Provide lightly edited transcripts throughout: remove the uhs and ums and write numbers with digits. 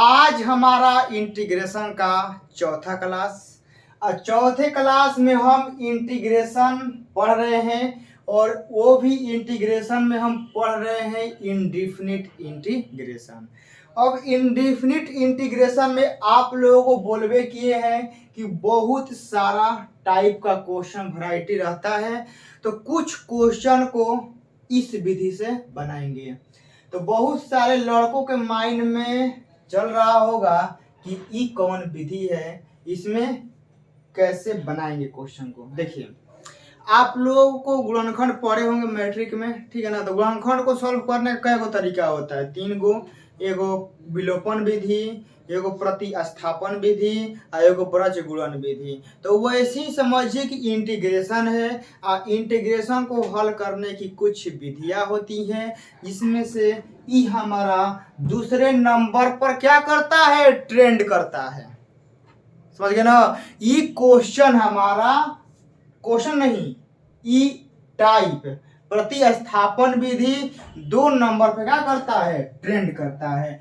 आज हमारा इंटीग्रेशन का चौथा क्लास। और चौथे क्लास में हम इंटीग्रेशन पढ़ रहे हैं और वो भी इंटीग्रेशन में हम पढ़ रहे हैं इंडेफिनिट इंटीग्रेशन। अब इंडेफिनिट इंटीग्रेशन में आप लोगों को बोलवे किए हैं कि बहुत सारा टाइप का क्वेश्चन वैरायटी रहता है, तो कुछ क्वेश्चन को इस विधि से बनाएंगे। तो बहुत सारे लड़कों के माइंड में चल रहा होगा कि ये कौन विधि है, इसमें कैसे बनाएंगे क्वेश्चन को। देखिए, आप लोगों को गुणनखंड पढ़े होंगे मैट्रिक में, ठीक है ना। तो गुणनखंड को सॉल्व करने का कई तरीका होता है, 3 गो। एगो विलोपन विधि, एगो प्रतिस्थापन विधि और एगो ब्रज गुणन विधि। तो वैसे ही समझिए कि इंटीग्रेशन है और इंटीग्रेशन को हल करने की कुछ विधियां होती हैं, जिसमें से ये हमारा दूसरे नंबर पर क्या करता है, ट्रेंड करता है। समझ गए ना। ये क्वेश्चन हमारा, क्वेश्चन नहीं, ई टाइप प्रतिस्थापन विधि 2 नंबर पे क्या करता है, ट्रेंड करता है।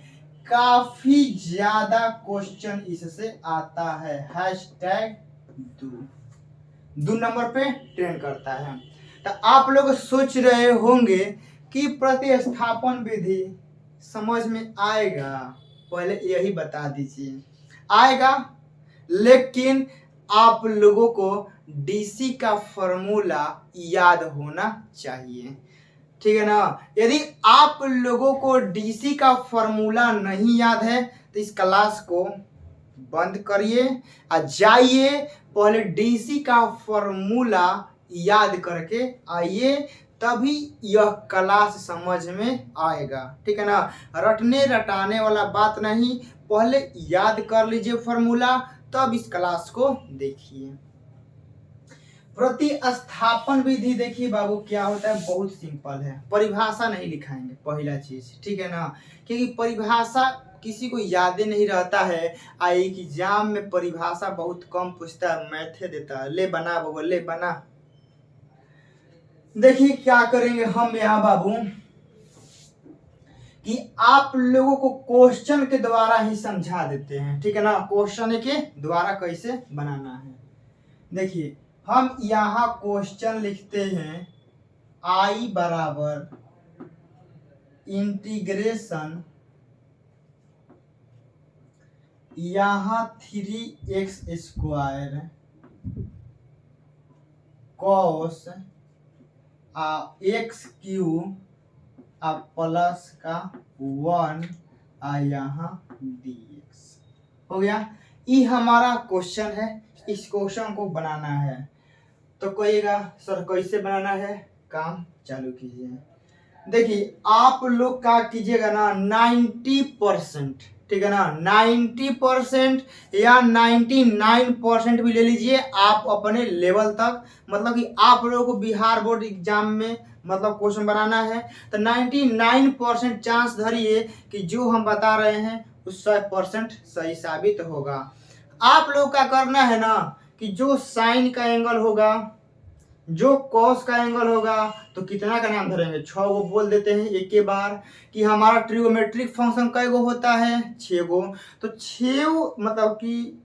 काफी ज्यादा क्वेश्चन इससे आता है। हैशटैग 2 नंबर पे ट्रेंड करता है। तो आप लोग सोच रहे होंगे कि प्रतिस्थापन विधि समझ में आएगा, पहले यही बता दीजिए। आएगा, लेकिन आप लोगों को डीसी का फॉर्मूला याद होना चाहिए, ठीक है ना। यदि आप लोगों को डीसी का फॉर्मूला नहीं याद है तो इस क्लास को बंद करिए और जाइए पहले डीसी का फॉर्मूला याद करके आइए, तभी यह क्लास समझ में आएगा, ठीक है ना। रटने रटाने वाला बात नहीं, पहले याद कर लीजिए फॉर्मूला, तब इस क्लास को देखिए। प्रतिस्थापन विधि देखिए बाबू क्या होता है, बहुत सिंपल है। परिभाषा नहीं लिखाएंगे पहला चीज, ठीक है ना, क्योंकि परिभाषा किसी को याद नहीं रहता है। आई एग्जाम में परिभाषा बहुत कम पूछता है, मैथे देता है, ले बना बाबू ले बना। देखिए क्या करेंगे हम यहाँ बाबू कि आप लोगों को क्वेश्चन के द्वारा ही समझा देते हैं, ठीक है ना। क्वेश्चन के द्वारा कैसे बनाना है, देखिए हम यहाँ क्वेश्चन लिखते हैं आई बराबर इंटीग्रेशन यहाँ 3x² cos x³ प्लस का 1 यहाँ dx हो गया। ये हमारा क्वेश्चन है, इस क्वेश्चन को बनाना है। तो कहिएगा सर कैसे बनाना है, काम चालू कीजिए। देखिए आप लोग क्या कीजिएगा ना, 90%, ठीक है ना, 90% या 99% भी ले लीजिए आप अपने लेवल तक। मतलब कि आप लोगों को बिहार बोर्ड एग्जाम में मतलब क्वेश्चन बनाना है, तो 99% चांस धरिए कि जो हम बता रहे हैं उस 100% सही साबित होगा। आप लोग का करना है ना कि जो साइन का एंगल होगा, जो कॉस का एंगल होगा, तो कितना का नाम धरेंगे, 6 गो बोल देते हैं एक के बार। कि हमारा ट्रिगोमेट्रिक फंक्शन कई गो होता है, 6 गो। तो 6 मतलब कि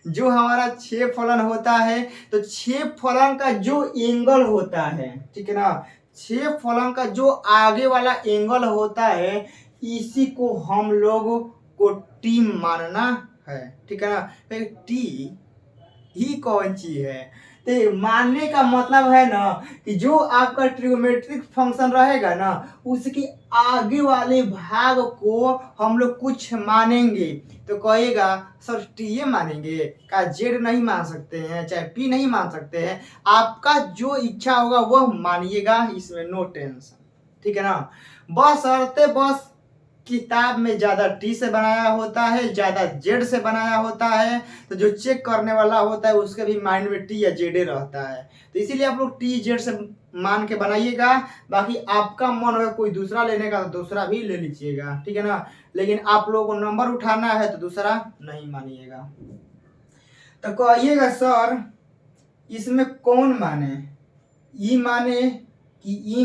जो हमारा 6 फलन होता है, तो 6 फलन का जो एंगल होता है, ठीक है ना, 6 फलन का जो आगे वाला एंगल होता है, इसी को हम लोग को टी मानना है, ठीक है ना। टी ही कौन चीज है, तो मानने का मतलब है ना कि जो आपका ट्रिगोमेट्रिक फंक्शन रहेगा ना, उसके आगे वाले भाग को हम लोग कुछ मानेंगे। तो कहेगा सर टी मानेंगे का, जेड नहीं मान सकते हैं, चाहे पी नहीं मान सकते हैं, आपका जो इच्छा होगा वह मानिएगा, इसमें नो टेंशन, ठीक है ना। बस किताब में ज्यादा टी से बनाया होता है, ज्यादा जेड से बनाया होता है, तो जो चेक करने वाला होता है उसके भी माइंड में टी या जेड रहता है। तो इसीलिए आप लोग टी जेड से मान के बनाइएगा। बाकी आपका मन होगा कोई दूसरा लेने का तो दूसरा भी ले लीजिएगा, ठीक है ना। लेकिन आप लोगों को नंबर उठाना है तो दूसरा नहीं मानिएगा। तो कहिएगा सर इसमें कौन माने, ई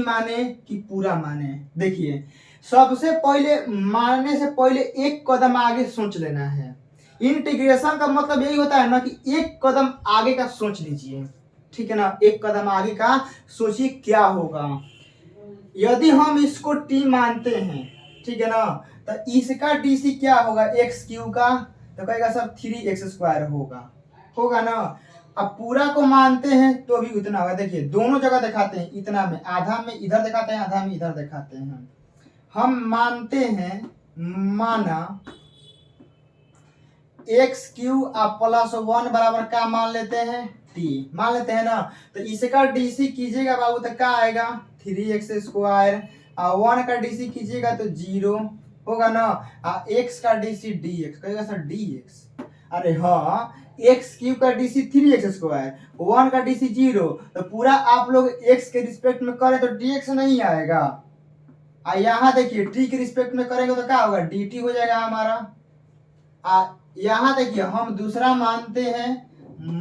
माने कि पूरा माने। देखिए सबसे पहले मानने से पहले एक कदम आगे सोच लेना है। इंटीग्रेशन का मतलब यही होता है ना कि एक कदम आगे का सोच लीजिए, ठीक है ना, एक कदम आगे का सोचिए क्या होगा। यदि हम इसको टी मानते हैं, ठीक है ना, तो इसका डीसी क्या होगा एक्स क्यू का, तो कहेगा सर 3x² होगा ना। अब पूरा को मानते हैं तो भी उतना होगा। देखिए दोनों जगह दिखाते हैं, इतना में, आधा में इधर दिखाते हैं, आधा में इधर दिखाते हैं। हम मानते हैं, माना x³ आप +1 बराबर क्या मान लेते हैं, t मान लेते हैं ना। तो इसका डीसी कीजिएगा बाबू तो क्या आएगा 3x², और 1 का डीसी कीजिएगा तो 0 होगा ना। x का डीसी dx, कहेगा सर dx, अरे हाँ, x³ का डीसी 3x², 1 का डीसी 0, तो पूरा आप लोग x के रिस्पेक्ट में करें तो dx नहीं आएगा। यहाँ देखिए t के रिस्पेक्ट में करेंगे तो क्या होगा dt हो जाएगा हमारा। यहाँ देखिए हम दूसरा मानते हैं,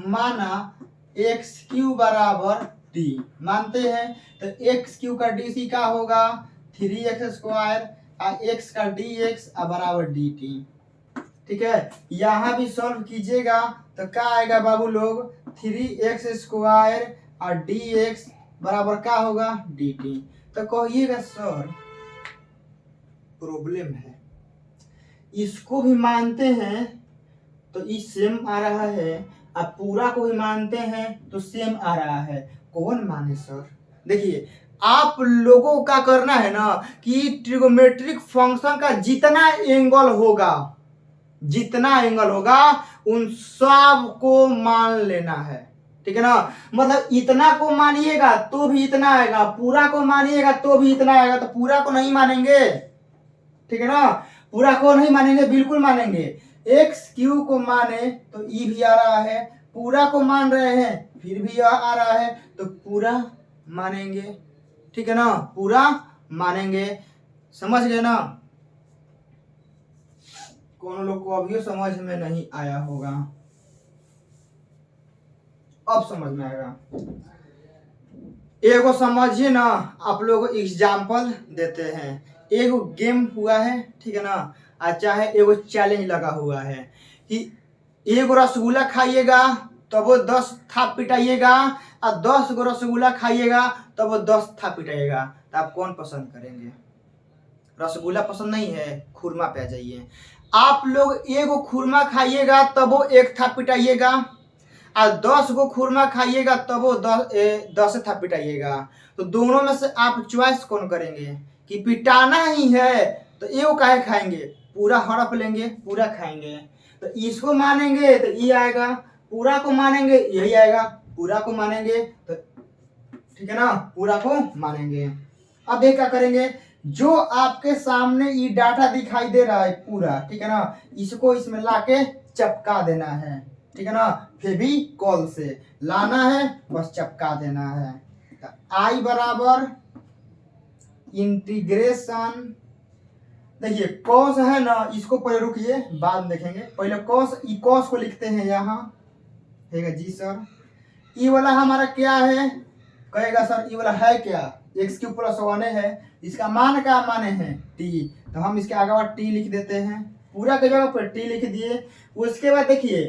माना x³ बराबर t मानते हैं, तो x³ का डीसी क्या होगा 3x², x का dx बराबर dt, ठीक है। यहाँ भी सॉल्व कीजिएगा तो क्या आएगा बाबू लोग 3x² और dx बराबर क्या होगा dt। तो कहिएगा सर प्रॉब्लम है, इसको भी मानते हैं तो ये सेम आ रहा है, अब पूरा को भी मानते हैं तो सेम आ रहा है, कौन माने सर। देखिए आप लोगों का करना है ना कि ट्रिगोमेट्रिक फंक्शन का जितना एंगल होगा उन सब को मान लेना है, ठीक है ना। मतलब इतना को मानिएगा तो भी इतना आएगा, पूरा को मानिएगा तो भी इतना आएगा, तो पूरा को नहीं मानेंगे, ठीक है ना, पूरा को नहीं मानेंगे, बिल्कुल मानेंगे। x³ को माने तो ई भी आ रहा है, पूरा को मान रहे हैं फिर भी आ रहा है, तो पूरा मानेंगे, ठीक है ना, पूरा मानेंगे। समझ गए ना। कौन लोग को अभी समझ में नहीं आया होगा, अब समझ में आएगा। एगो समझिए ना, आप लोग एग्जाम्पल देते हैं। एगो गेम हुआ है, ठीक है ना, चाहे एगो चैलेंज लगा हुआ है कि एगो रसगुल्ला खाइएगा तब वो 10 थाप पिटाइएगा, और 10 गो रसगुल्ला खाइएगा तब वो 10 थाप पिटाइएगा, तो आप कौन पसंद करेंगे। रसगुल्ला पसंद नहीं है, खुरमा पे आ जाइए। आप लोग एगो खुरमा खाइएगा तब वो 1 थाप पिटाइएगा, और 10 गो खुरमा खाइएगा तब वो 10 था पिटाइएगा। तो दोनों में से आप चॉइस कौन करेंगे कि पिटाना ही है तो ये काहे खाएंगे, पूरा हड़प लेंगे, पूरा खाएंगे। तो इसको मानेंगे तो ये आएगा, पूरा को मानेंगे यही आएगा, पूरा को मानेंगे तो ठीक है ना, पूरा को मानेंगे। अब ये क्या करेंगे, जो आपके सामने ये डाटा दिखाई दे रहा है पूरा, ठीक है ना, इसको इसमें लाके चपका देना है, ठीक है ना, फेविकॉल से लाना है, बस चपका देना है। तो आई बराबर इंटीग्रेशन, देखिए कॉस है ना, इसको पहले रुकिए बाद में देखेंगे, पहले कॉस को लिखते हैं यहाँ, ठीक है जी सर। ई वाला हमारा क्या है, कहेगा सर ई वाला है क्या, x³ + 1 है, इसका मान क्या माने हैं t, तो हम इसके आगे t लिख देते हैं, पूरा के जगह पर t लिख दिए। उसके बाद देखिए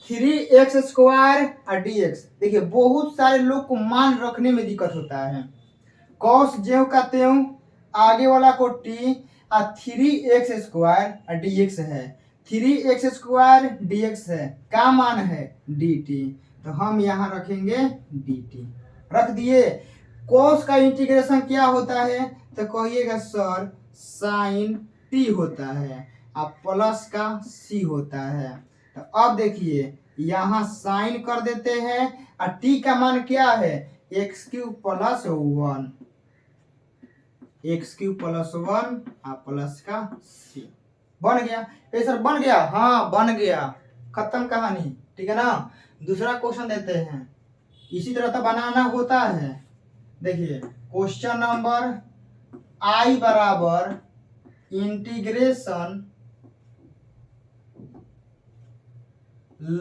3x² और dx, देखिए बहुत सारे लोग को मान रखने में दिक्कत होता है, कॉस ज्यों का त्यों, आगे वाला को t, और 3x² और dx है, 3x² dx है, क्या मान है dt, तो हम यहाँ रखेंगे dt, रख दिए। कोस का इंटीग्रेशन क्या होता है, तो कहिएगा सर साइन t होता है, और प्लस का c होता है। तो अब देखिए यहाँ साइन कर देते हैं, और t का मान क्या है x³ + 1, x³ + 1 और प्लस का c, बन गया। ये सर बन गया, हाँ बन गया, खत्म कहानी, ठीक है ना। दूसरा क्वेश्चन देते हैं, इसी तरह तो बनाना होता है। देखिए क्वेश्चन नंबर i बराबर इंटीग्रेशन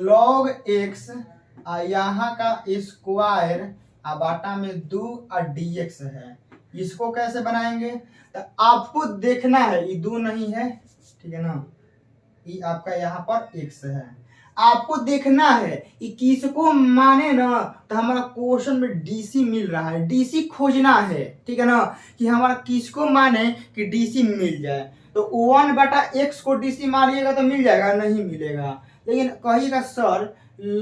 log x, यहाँ का स्क्वायर बाटा में 2 और dx है, इसको कैसे बनाएंगे? तो आपको देखना है, ये 2 नहीं है, ठीक है ना, ये आपका यहाँ पर x है। आपको देखना है कि किसको माने ना, तो हमारा क्वेश्चन में डीसी मिल रहा है, डीसी खोजना है, ठीक है ना, कि हमारा किसको माने कि डीसी मिल जाए। तो 1/x को डीसी मानिएगा तो मिल जाएगा? नहीं मिलेगा। लेकिन कहिएगा सर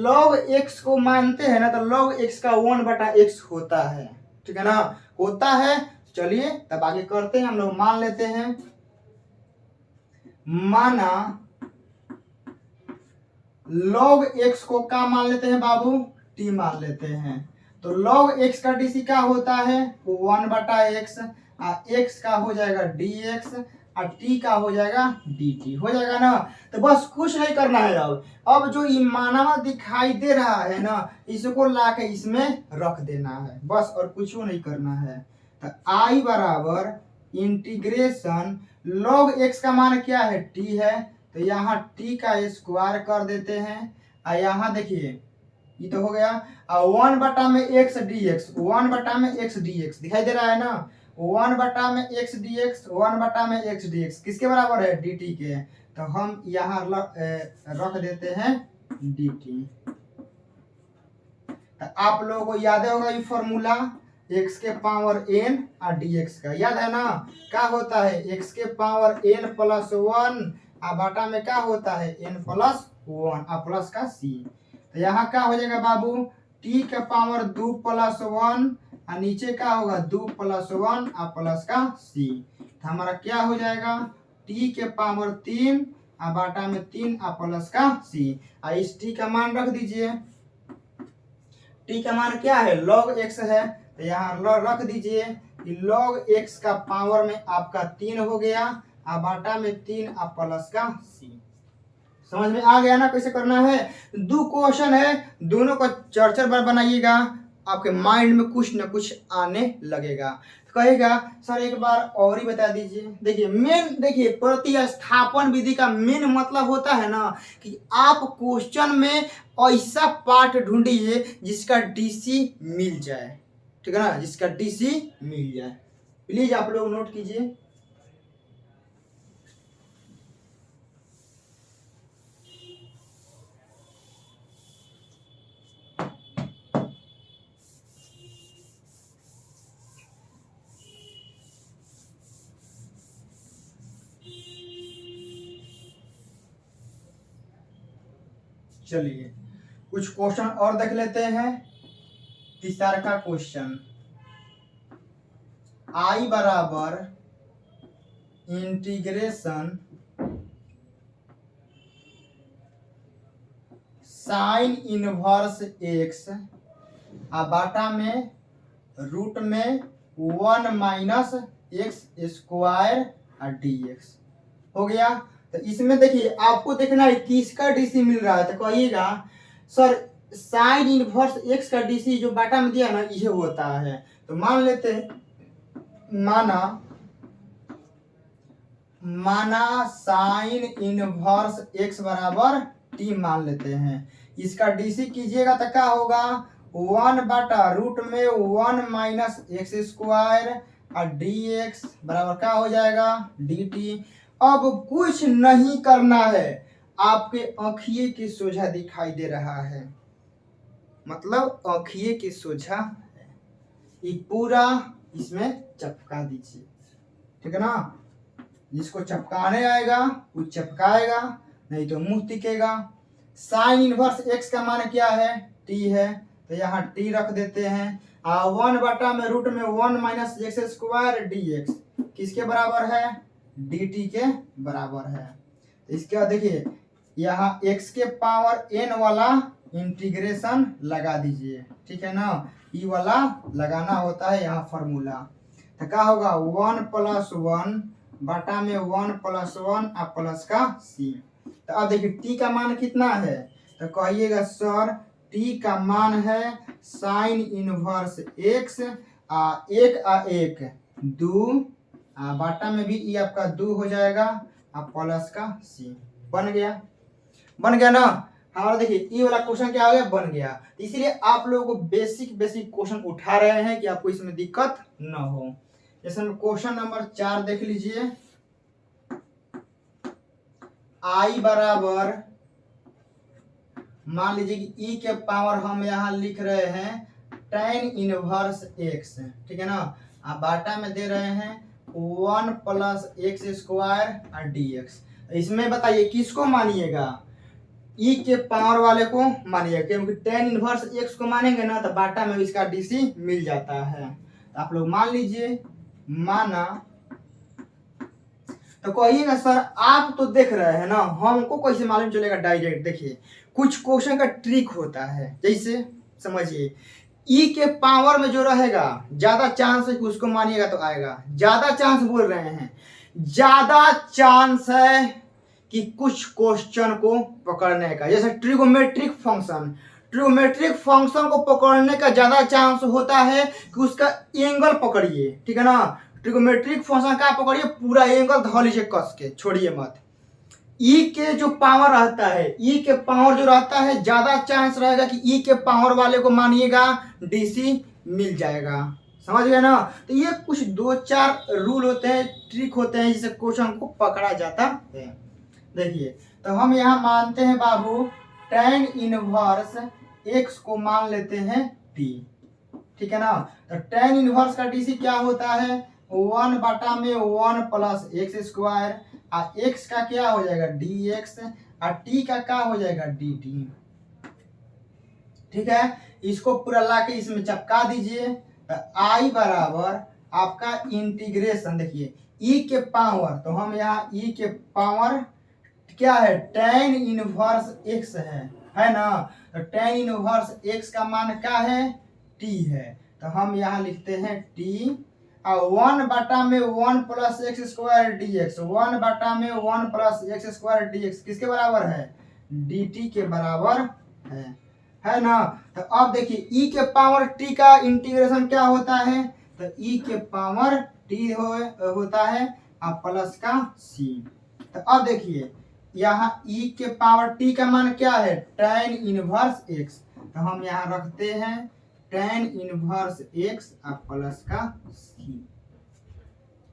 log x को मानते हैं ना, तो log x का 1/x होता है, ठीक है ना, होता है। चलिए तब आगे करते हैं, हम लोग मान लेते हैं, माना log x को क्या मान लेते हैं बाबू? t मान लेते हैं। तो log x का डीसी क्या होता है? 1/x, x का हो जाएगा dx और t का हो जाएगा dt, हो जाएगा ना। तो बस कुछ नहीं करना है। अब जो ये मानवा दिखाई दे रहा है ना, इसको लाके इसमें रख देना है, बस, और कुछ नहीं करना है। तो i बराबर इंटीग्रेशन log x का मान क्या है? t है, तो यहाँ t का स्क्वायर कर देते हैं। और यहाँ देखिए ये तो हो गया, और 1 में x dx, 1 में x dx दिखाई दे रहा है ना, 1 में x dx, 1 में x dx किसके बराबर है? dt के। तो हम यहाँ रख देते हैं dt। तो आप लोगों को याद होगा ये फॉर्मूला, x के पावर n और dx का, याद है ना? क्या होता है? x के पावर n प्लस 1 बाटा में क्या होता है? n प्लस 1 प्लस का c। तो यहाँ क्या हो जाएगा बाबू? t के पावर 2 प्लस 1 और नीचे क्या होगा? 2 प्लस 1 प्लस का c। तो हमारा क्या हो जाएगा? t के पावर 3 बाटा में 3 प्लस का c। इस t का मान रख दीजिए, t का मान क्या है? log x है, तो यहाँ रख दीजिए कि log x का पावर में आपका 3 हो गया बाटा में 3 प्लस का c। समझ में आ गया ना कैसे करना है? 2 क्वेश्चन है, दोनों को चर्चा बार बनाइएगा, आपके माइंड में कुछ न कुछ आने लगेगा। कहेगा सर एक बार और ही बता दीजिए। देखिए मेन, देखिए प्रतिस्थापन विधि का मेन मतलब होता है ना कि आप क्वेश्चन में ऐसा पार्ट ढूंढिए जिसका डीसी मिल जाए, ठीक है ना, जिसका डीसी मिल जाए। प्लीज आप लोग नोट कीजिए। चलिए कुछ क्वेश्चन और देख लेते हैं। तीसरा का क्वेश्चन, i बराबर इंटीग्रेशन साइन इनवर्स x बाटा में रूट में 1 माइनस एक्स स्क्वायर dx हो गया। तो इसमें देखिए आपको देखना है किसका डीसी मिल रहा है। तो कहिएगा सर साइन इनवर्स x का डीसी जो बाटा में दिया ना ये होता है। तो मान लेते हैं, माना साइन इनवर्स x बराबर t मान लेते हैं। इसका डीसी कीजिएगा तो क्या होगा? 1 बाटा रूट में 1 माइनस एक्स स्क्वायर और dx बराबर क्या हो जाएगा? dt। अब कुछ नहीं करना है, आपके आँखिए की सोझा दिखाई दे रहा है, मतलब आँखिए की सोझा है, ये पूरा इसमें चपका दीजिए, ठीक है ना। जिसको चपकाने आएगा वो चपकाएगा, नहीं तो मुंह टिकेगा। साइन इनवर्स x का मान क्या है? t है, तो यहाँ t रख देते हैं। 1 बटा में रूट में 1 माइनस एक्स स्क्वायर dx किसके बराबर है? dt के बराबर है। इसके बाद देखिए यहाँ x के पावर n वाला इंटीग्रेशन लगा दीजिए, ठीक है ना, ई वाला लगाना होता है यहाँ फॉर्मूला। तो क्या होगा? 1 प्लस 1 बटा में 1 प्लस 1 प्लस का c। तो अब देखिए t का मान कितना है? तो कहिएगा सर t का मान है साइन इनवर्स x 1 2 बाटा में भी ये आपका 2 हो जाएगा प्लस का c। बन गया ना हमारा। देखिए ये वाला क्वेश्चन क्या हो गया? बन गया। इसीलिए आप लोगों को बेसिक क्वेश्चन उठा रहे हैं कि आपको इसमें दिक्कत ना हो। इसमें क्वेश्चन नंबर 4 देख लीजिए। आई बराबर, मान लीजिए कि ई के पावर हम यहाँ लिख रहे हैं tan इनवर्स एक्स, ठीक है ना। आप बाटा में दे रहे हैं 1 प्लस एक्स स्क्वायर और dx। इसमें बताइए किसको मानिएगा, ई के पावर वाले को मानिएगा, क्योंकि tan इनवर्स एक्स को मानेंगे ना तो बाटा में इसका डीसी मिल जाता है। तो आप लोग मान लीजिए, माना, तो कहिएगा सर आप तो देख रहे हैं ना, हमको कैसे मालूम चलेगा डायरेक्ट। देखिए कुछ क्वेश्चन का ट्रिक होता है, जैसे समझिए ई के पावर में जो रहेगा ज्यादा चांस है कि उसको मानिएगा तो आएगा। ज्यादा चांस बोल रहे हैं, ज्यादा चांस है कि कुछ क्वेश्चन को पकड़ने का, जैसे ट्रिगोमेट्रिक फंक्शन, ट्रिगोमेट्रिक फंक्शन को पकड़ने का ज्यादा चांस होता है कि उसका एंगल पकड़िए, ठीक है ना। ट्रिगोमेट्रिक फंक्शन का पकड़िए, पूरा एंगल धो लीजिए कस के, छोड़िए मत। ई के जो पावर रहता है, ई के पावर जो रहता है ज्यादा चांस रहेगा कि ई के पावर वाले को मानिएगा डीसी मिल जाएगा, समझ गए ना। तो ये कुछ 2-4 रूल होते हैं, ट्रिक होते हैं, जिससे क्वेश्चन को पकड़ा जाता है। देखिए तो हम यहाँ मानते हैं बाबू tan इनवर्स एक्स को मान लेते हैं t, ठीक है ना। तो tan इनवर्स का डीसी क्या होता है, 1 बटा में 1 प्लस एक्स स्क्वायर, और x का क्या हो जाएगा dx, और t का क्या हो जाएगा dt, ठीक है। इसको पूरा लाके इसमें चिपका दीजिए। तो i बराबर आपका इंटीग्रेशन, देखिए e के पावर, तो हम यहाँ e के पावर क्या है tan इनवर्स x है ना। तो tan इनवर्स x का मान क्या है t है, तो हम यहाँ लिखते हैं t, और 1 बटा में 1 प्लस एक्स स्क्वायर dx, 1 बटा में 1 प्लस एक्स स्क्वायर dx किसके बराबर है, dt के बराबर है ना। तो अब देखिए e के पावर t का इंटीग्रेशन क्या होता है, तो e के पावर t होता है और प्लस का c। तो अब देखिए यहाँ e के पावर t का मान क्या है tan इनवर्स x, तो हम यहाँ रखते हैं tan इनवर्स x और प्लस का c,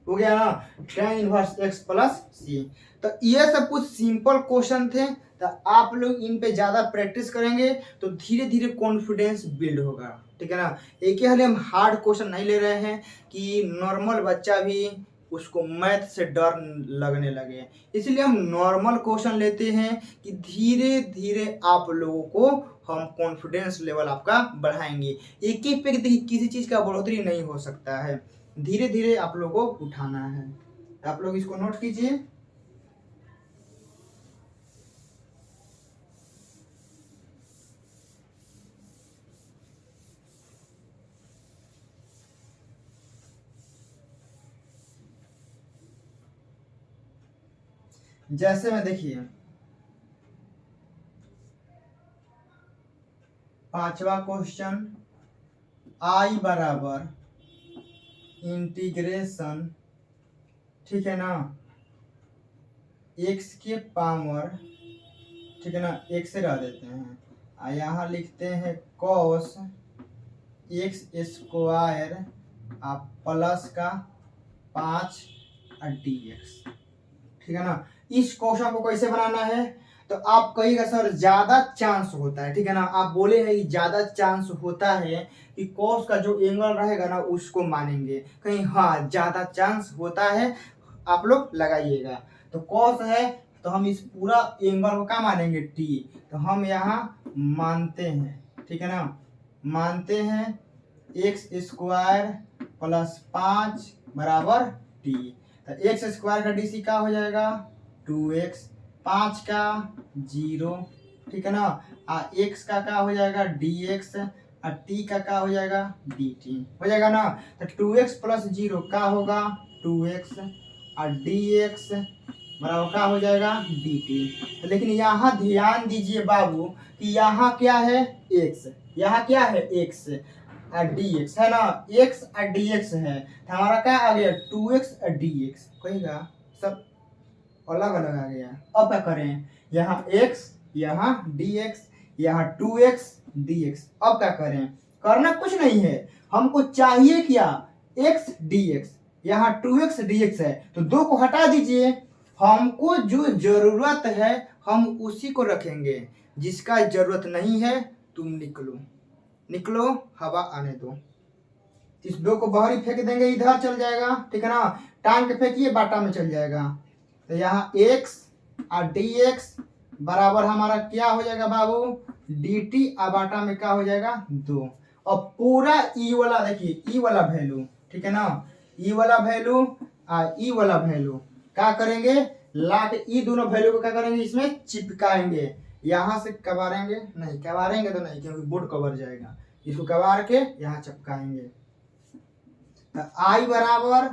हो गया ना, tan inverse x plus c। तो ये सब कुछ सिंपल क्वेश्चन थे, तो आप लोग इन पे ज्यादा प्रैक्टिस करेंगे तो धीरे धीरे कॉन्फिडेंस बिल्ड होगा, ठीक है ना। एक ही हाल हम हार्ड क्वेश्चन नहीं ले रहे हैं कि नॉर्मल बच्चा भी उसको मैथ से डर लगने लगे, इसलिए हम नॉर्मल क्वेश्चन लेते हैं कि धीरे धीरे आप लोगों को हम कॉन्फिडेंस लेवल आपका बढ़ाएंगे। एक ही पे किसी चीज का बढ़ोतरी नहीं हो सकता है, धीरे धीरे आप लोगों को उठाना है। आप लोग इसको नोट कीजिए। जैसे में देखिए 5वां क्वेश्चन, आई बराबर इंटीग्रेशन, ठीक है ना, x के पावर, ठीक है ना, x से रह देते हैं, यहाँ लिखते हैं cos x स्क्वायर प्लस का 5 dx, ठीक है ना। इस क्वेश्चन को कैसे बनाना है, तो आप कहिएगा सर ज्यादा चांस होता है, ठीक है ना, आप बोले हैं कि ज्यादा चांस होता है कि cos का जो एंगल रहेगा ना उसको मानेंगे कहीं, हाँ ज्यादा चांस होता है, आप लोग लगाइएगा। तो cos है तो हम इस पूरा एंगल को क्या मानेंगे t, तो हम यहाँ मानते हैं, ठीक है ना, मानते हैं एक्स स्क्वायर प्लस 5 बराबर t। तो एक्स स्क्वायर का डीसी क्या हो जाएगा 2x, 5 का 0, ठीक है ना, x का क्या हो जाएगा dx, और t का क्या हो जाएगा dt, हो जाएगा ना। तो 2x प्लस 0 क्या होगा 2x, और dx बराबर क्या हो जाएगा dt। लेकिन यहाँ ध्यान दीजिए बाबू कि यहाँ क्या है x, यहाँ क्या है x और dx है ना, x और dx है, तो हमारा क्या आ गया 2x और dx, कहेगा सब अलग अलग आ गया। अब क्या करें, यहाँ x, यहाँ dx, यहाँ 2x dx, अब क्या करें, करना कुछ नहीं है, हमको चाहिए क्या x dx, यहाँ 2x dx है, तो 2 को हटा दीजिए। हमको जो जरूरत है हम उसी को रखेंगे, जिसका जरूरत नहीं है तुम निकलो निकलो, हवा आने दो। इस 2 को बाहर ही फेंक देंगे, इधर चल जाएगा, ठीक है ना। टांग के फेंकिए, बाटा में चल जाएगा। तो यहाँ x और dx बराबर हमारा क्या हो जाएगा बाबू, dt और बाटा में क्या हो जाएगा 2। और पूरा ई वाला देखिए, ई वाला वैल्यू, ठीक है ना, ई वाला वैल्यू और ई वाला वैल्यू क्या करेंगे, ला के ई दोनों वैल्यू को क्या करेंगे, इसमें चिपकाएंगे। यहाँ से कबारेंगे नहीं, कबारेंगे तो नहीं क्योंकि बोर्ड कवर जाएगा, इसको कबार के यहाँ चिपकाएंगे। तो आई बराबर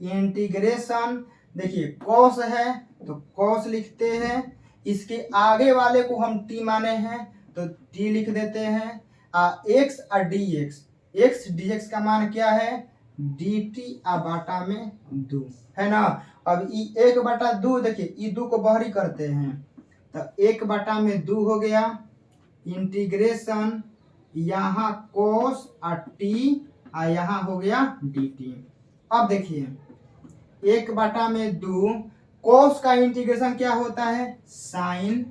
इंटीग्रेशन, देखिए कॉस है तो कॉस लिखते हैं, इसके आगे वाले को हम टी माने हैं तो टी लिख देते हैं। एक्स और D x, x D x का मान क्या है, डी टी आ बाटा में 2 है ना। अब ई 1/2 देखिए, ई 2 को बाहरी करते हैं तो 1/2 हो गया, इंटीग्रेशन यहाँ कोस और टी और यहाँ हो गया डी टी। अब देखिए 1/2 कोस का इंटीग्रेशन क्या होता है, साइन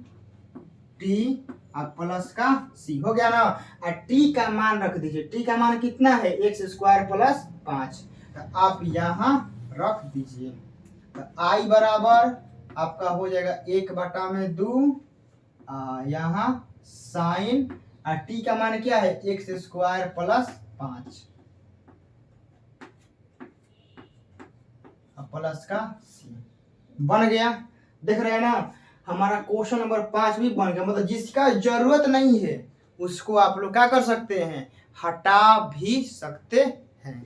टी और प्लस का सी, हो गया ना। और टी का मान रख दीजिए, टी का मान कितना है, x² + 5, तो आप यहाँ रख दीजिए। तो आई बराबर आपका हो जाएगा 1/2 यहाँ साइन और टी का मान क्या है, x² + 5 प्लस का सी, बन गया। देख रहे हैं ना, हमारा क्वेश्चन नंबर 5 भी बन गया। मतलब जिसका जरूरत नहीं है उसको आप लोग क्या कर सकते हैं, हटा भी सकते हैं।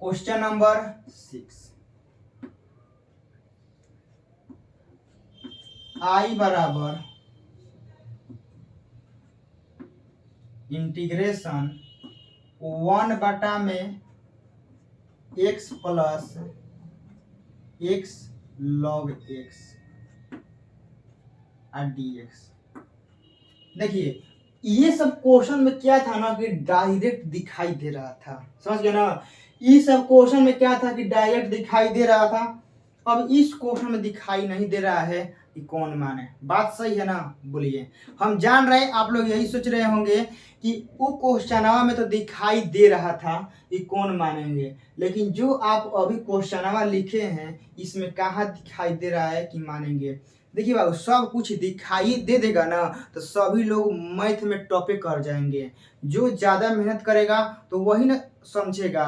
क्वेश्चन नंबर 6, आई बराबर इंटीग्रेशन 1 में x plus x log x और dx। देखिए ये सब क्वेश्चन में क्या था ना कि डायरेक्ट दिखाई दे रहा था, समझ गए ना। ये सब क्वेश्चन में क्या था कि डायरेक्ट दिखाई दे रहा था। अब इस क्वेश्चन में दिखाई नहीं दे रहा है कि कौन माने, बात सही है ना, बोलिए। हम जान रहे हैं आप लोग यही सोच रहे होंगे कि वो क्वेश्चन में तो दिखाई दे रहा था कि कौन मानेंगे, लेकिन जो आप अभी क्वेश्चन लिखे हैं इसमें कहाँ दिखाई दे रहा है कि मानेंगे। देखिए बाबू, सब कुछ दिखाई दे देगा ना तो सभी लोग मैथ में टॉपे कर जाएंगे। जो ज़्यादा मेहनत करेगा तो वही ना समझेगा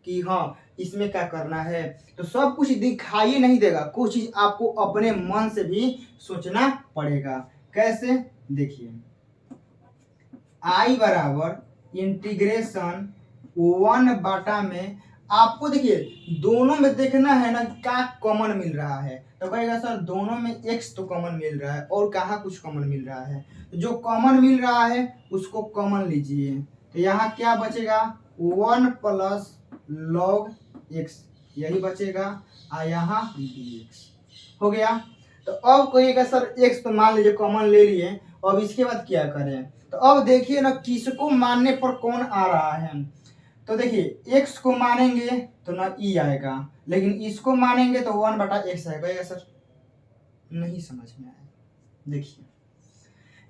कि हाँ इसमें क्या करना है। तो सब कुछ दिखाई नहीं देगा, कुछ चीज़ आपको अपने मन से भी सोचना पड़ेगा। कैसे, देखिए आई बराबर इंटीग्रेशन 1 में आपको देखिए दोनों में देखना है ना क्या कॉमन मिल रहा है। तो कहेगा सर दोनों में x तो कॉमन मिल रहा है और कहाँ कुछ कॉमन मिल रहा है, तो जो कॉमन मिल रहा है उसको कॉमन लीजिए। तो यहाँ क्या बचेगा, 1 + log x यही बचेगा और यहाँ dx हो गया। तो अब कहिएगा सर x तो मान लीजिए कॉमन ले लिए, अब इसके बाद क्या करें। तो अब देखिए ना किसको मानने पर कौन आ रहा है। तो देखिए x को मानेंगे तो ना ई आएगा, लेकिन इसको मानेंगे तो 1/x आएगा। सर नहीं समझ में आया। देखिए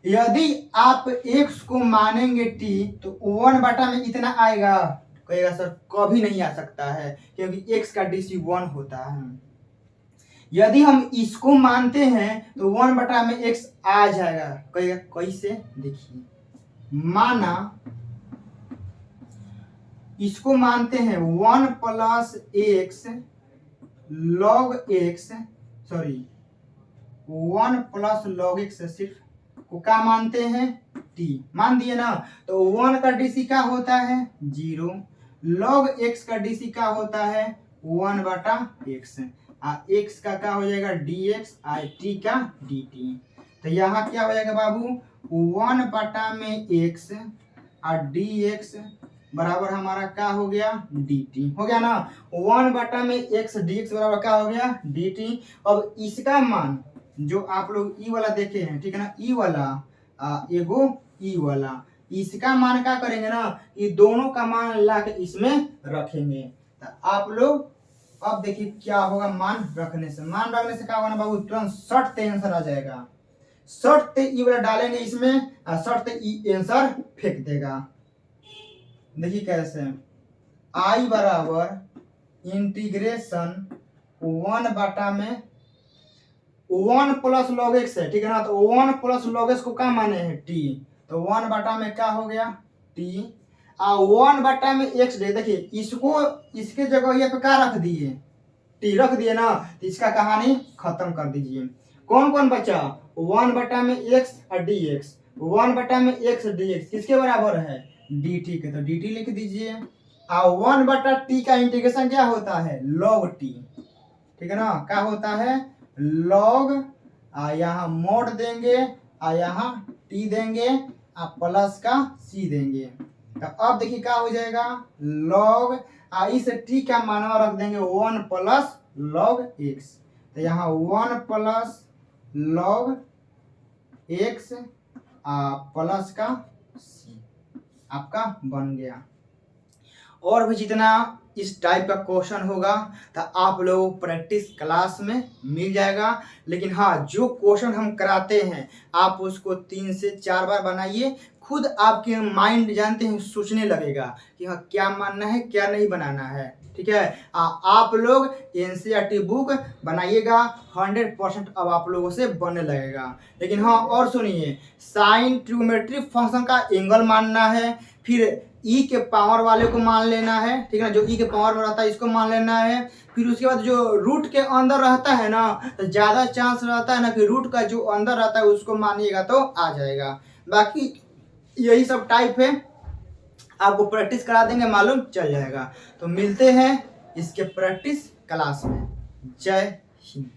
यदि आप x को मानेंगे t तो 1 में इतना आएगा, कहेगा सर कभी नहीं आ सकता है क्योंकि x का DC 1 होता है। यदि हम इसको मानते हैं तो 1 में x आ जाएगा, कहेगा कैसे, देखिए माना इसको मानते हैं 1 + x log x, sorry 1 + log x सिर्फ को क्या मानते हैं, t मान दिए ना। तो 1 का DC क्या होता है 0, log x का DC क्या होता है 1/x, x का क्या हो जाएगा dx और t का dt। तो यहाँ क्या हो जाएगा बाबू 1 में x और dx बराबर हमारा क्या हो गया dt हो गया ना। 1 में x dx बराबर क्या हो गया dt। अब इसका मान जो आप लोग ई वाला देखे हैं, ठीक है ना, ई वाला एगो ई वाला, इसका मान क्या करेंगे ना, ये दोनों का मान ला के इसमें रखेंगे। तो आप लोग अब देखिए क्या होगा, मान रखने से क्या होगा ना बाबू, तुरंत शर्ट ते आंसर आ जाएगा। शर्ट ते ई वाला डालेंगे इसमें और शर्ट ते ई आंसर फेंक देगा। देखिए कैसे, आई बराबर इंटीग्रेशन 1 में 1 प्लस लॉग एक्स है, ठीक है ना। तो 1 प्लस लॉग एक्स को क्या माने हैं, टी। तो 1 में क्या हो गया, टी। 1 में एक्स डे, देखिए इसको इसके जगह ये पे क्या रख दिए, टी रख दिए ना, तो इसका कहानी खत्म कर दीजिए। कौन कौन बचा, 1 में एक्स और डी एक्स। 1 में एक्स डी एक्स किसके बराबर है, डी टी के, तो डी टी लिख दीजिए। 1/t का इंटीग्रेशन क्या होता है, लॉग टी, ठीक है ना। क्या होता है, लॉग, यहाँ मोड देंगे और यहाँ टी देंगे और प्लस का सी देंगे। तो अब देखिए क्या हो जाएगा, लॉग इस टी का मानवा रख देंगे 1 प्लस लॉग एक्स। तो यहाँ 1 प्लस लॉग एक्स प्लस का सी आपका बन गया। और भी जितना इस टाइप का क्वेश्चन होगा तो आप लोगों को प्रैक्टिस क्लास में मिल जाएगा। लेकिन हाँ, जो क्वेश्चन हम कराते हैं आप उसको 3 से 4 बार बनाइए, खुद आपके माइंड जानते हैं सोचने लगेगा कि हाँ क्या मानना है क्या नहीं बनाना है, ठीक है। आप लोग एनसीईआरटी बुक बनाइएगा, 100% अब आप लोगों से बनने लगेगा। लेकिन हाँ और सुनिए, साइन ट्रिग्नोमेट्री फंक्शन का एंगल मानना है, फिर ई के पावर वाले को मान लेना है, ठीक है ना। जो ई के पावर में रहता है इसको मान लेना है। फिर उसके बाद जो रूट के अंदर रहता है ना, तो ज़्यादा चांस रहता है ना कि रूट का जो अंदर रहता है उसको मानिएगा तो आ जाएगा। बाकी यही सब टाइप है, आपको प्रैक्टिस करा देंगे, मालूम चल जाएगा। तो मिलते हैं इसके प्रैक्टिस क्लास में। जय हिंद।